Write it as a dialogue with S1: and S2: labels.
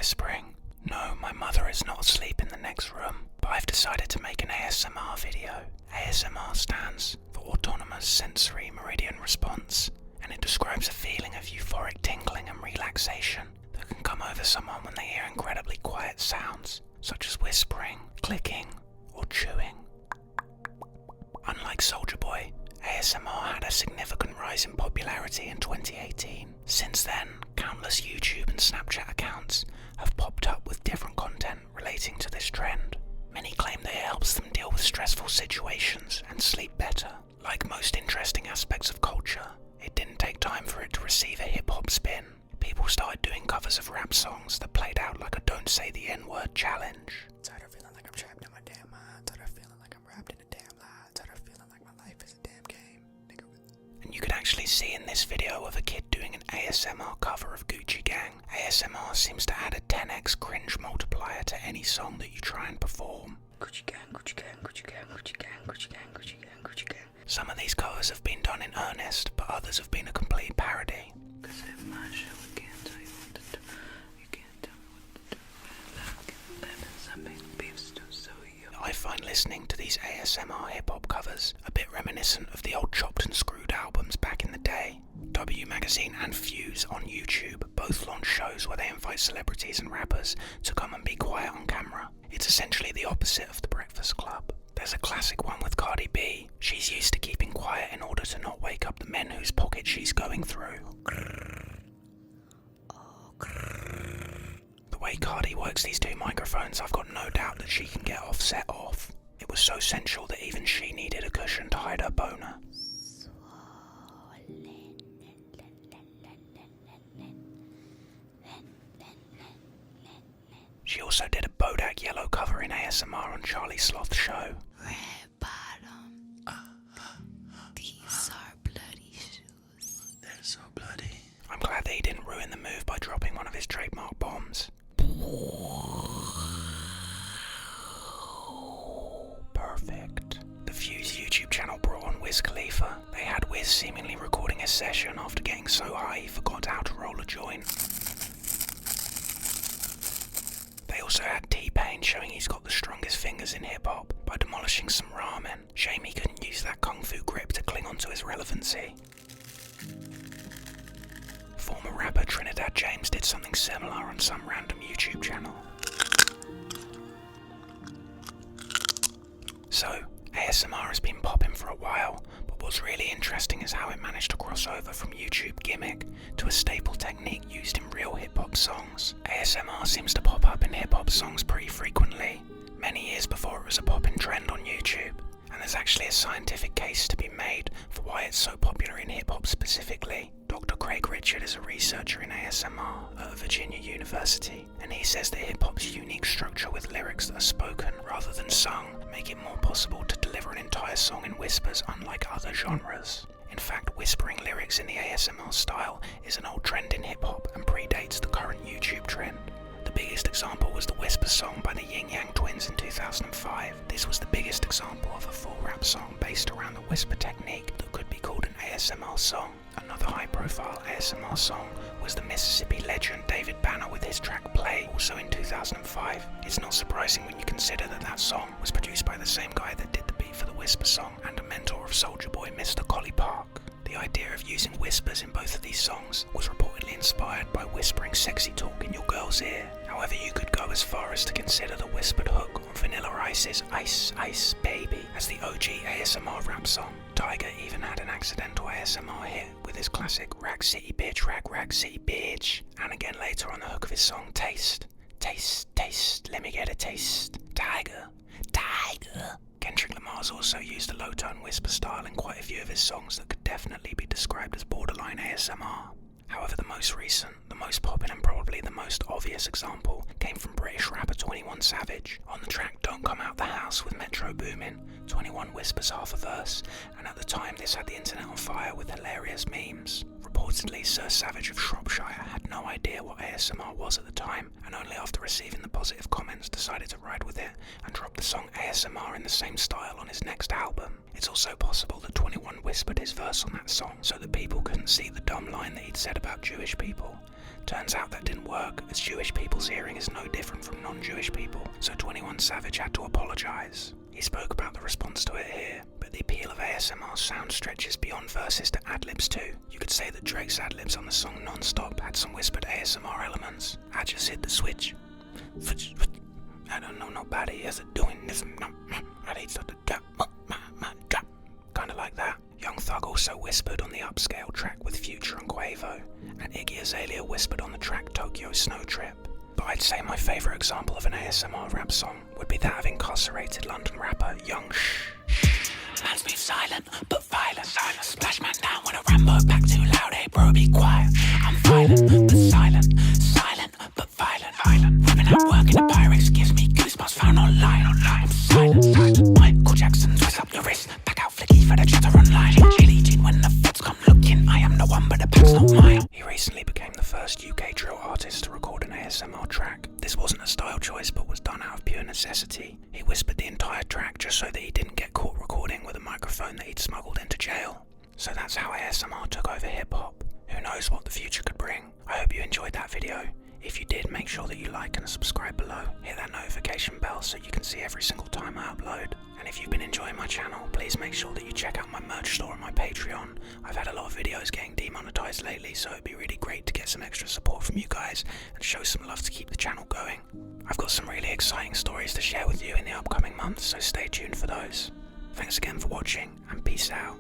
S1: whispering. No, my mother is not asleep in the next room, but I've decided to make an ASMR video. ASMR stands for Autonomous Sensory Meridian Response, and it describes a feeling of euphoric tingling and relaxation that can come over someone when they hear incredibly quiet sounds, such as whispering, clicking, or chewing. Unlike Soulja Boy, ASMR had a significant rise in popularity in 2018. Since then, countless YouTube and Snapchat accounts have popped up with different content relating to this trend. Many claim that it helps them deal with stressful situations and sleep better. Like most interesting aspects of culture, it didn't take time for it to receive a hip-hop spin. People started doing covers of rap songs that played out like a Don't Say the N-Word challenge.
S2: Tired of feeling like I'm trapped in my damn mind. Tired of feeling like I'm wrapped in a damn lie. Tired of feeling like my life is a damn game. Nigga.
S1: And you can actually see in this video of a kid doing an ASMR cover of Gucci Gang. ASMR seems to add a 10x cringe multiplier to any song that you try and perform.
S2: Gucci gang, Gucci gang, Gucci gang, Gucci gang, Gucci gang, Gucci gang, Gucci gang.
S1: Some of these covers have been done in earnest, but others have been a complete parody.
S2: Cause if my show can't tell you what to do, you can't tell me what to do. When I can some big beefs to so you.
S1: I find listening to these ASMR hip-hop covers a bit reminiscent of the old Chopped and Screwed albums back in the day. W Magazine and Fuse on YouTube both launch shows where they invite celebrities and rappers to come and be quiet on camera. It's essentially the opposite of The Breakfast Club. There's a classic one with Cardi B. She's used to keeping quiet in order to not wake up the men whose pocket she's going through. The way Cardi works these two microphones, I've got no doubt that she can get Offset off. It was so sensual that even she needed a cushion to hide her boner. She also did a Bodak Yellow cover in ASMR on Charlie Sloth's show.
S3: Red bottom. These are bloody shoes.
S2: They're so bloody.
S1: I'm glad that he didn't ruin the move by dropping one of his trademark bombs. Perfect. The Fuse YouTube channel brought on Wiz Khalifa. They had Wiz seemingly recording a session after getting so high he forgot how to roll a joint. They also had T-Pain showing he's got the strongest fingers in hip-hop by demolishing some ramen. Shame he couldn't use that kung fu grip to cling onto his relevancy. Former rapper Trinidad James did something similar on some random YouTube channel. So, ASMR has been popping for a while, but what's really interesting is how it managed to cross over from YouTube gimmick to a staple technique used in real hip-hop songs. ASMR seems to pop up in hip-hop songs pretty frequently, many years before it was a popping trend on YouTube. And there's actually a scientific case to be made for why it's so popular in hip-hop specifically. Dr. Craig Richard is a researcher in ASMR at Virginia University, and he says that hip-hop's unique structure with lyrics that are spoken rather than sung make it more possible to deliver an entire song in whispers unlike other genres. In fact, whispering lyrics in the ASMR style is an old trend in hip-hop and predates the current YouTube trend. The biggest example was the Whisper song by the Yin Yang Twins in 2005. This was the biggest example of a full rap song based around the whisper technique that could be called an ASMR song. Another high-profile ASMR song was the Mississippi legend David Banner with his track Play, also in 2005. It's not surprising when you consider that that song was produced by the same guy that did the beat for the Whisper song and a mentor of Soulja Boy, Mr. Collie Park. The idea of using whispers in both of these songs was reportedly inspired by whispering sexy talk in your girl's ear. However, you could go as far as to consider the whispered hook on Vanilla Ice's Ice Ice Baby as the OG ASMR rap song. Tyga even had an accidental ASMR hit with his classic Rag City Bitch, Rag City Bitch, and again later on the hook of his song Taste. Taste, taste, let me get a taste. Tyga. Kendrick Lamar's also used a low-tone whisper style in quite a few of his songs that could definitely be described as borderline ASMR. However, the most recent, the most popular and probably the most obvious example came from British rapper 21 Savage. On the track Don't Come Out the House with Metro Boomin, 21 whispers half a verse, and at the time this had the internet on fire with hilarious memes. Reportedly, Sir Savage of Shropshire had no idea what ASMR was at the time, and only after receiving the positive comments decided to ride with it and drop the song ASMR in the same style on his next album. It's also possible that 21 whispered his verse on that song so that people couldn't see the dumb line that he'd said about Jewish people. Turns out that didn't work, as Jewish people's hearing is no different from non-Jewish people, so 21 Savage had to apologise. He spoke about the response to it here, but the appeal of ASMR sound stretches beyond verses to ad-libs too. You could say that Drake's ad-libs on the song Non-Stop had some whispered ASMR elements. I just hit the switch. I don't know nobody else doing this. Kinda like that. Young Thug also whispered on the Upscale track with Future and Quavo, and Iggy Azalea whispered on the track Tokyo Snow Trip. But I'd say my favourite example of an ASMR rap song would be that of incarcerated London rapper Young Shh. Man's been silent, but violent. Splash man down with a Rambo pack too loud. Hey bro, be quiet. I'm violent, but silent. Silent, but violent. Women at work in the Pyrex gives me goosebumps found online. I'm silent. Michael Jackson, twist up your wrist. Back out flicky for the chatter online. Cheerleading when the feds come looking. I am the one, but the pack's not mine. He recently became the first UK drill artist to record an ASMR track. This wasn't a style choice, but was done out of pure necessity. He whispered the entire track just so that he didn't get caught recording with a microphone that he'd smuggled into jail. So that's how ASMR took over hip-hop. Who knows what the future could bring? I hope you enjoyed that video. If you did, make sure that you like and subscribe below. Hit that notification bell so you can see every single time I upload. And if you've been enjoying my channel, please make sure that you check out my merch store on my Patreon. I've had a lot of videos getting demonetized lately, so it'd be really great to get some extra support from you guys and show some love to keep the channel going. I've got some really exciting stories to share with you in the upcoming months, so stay tuned for those. Thanks again for watching, and peace out.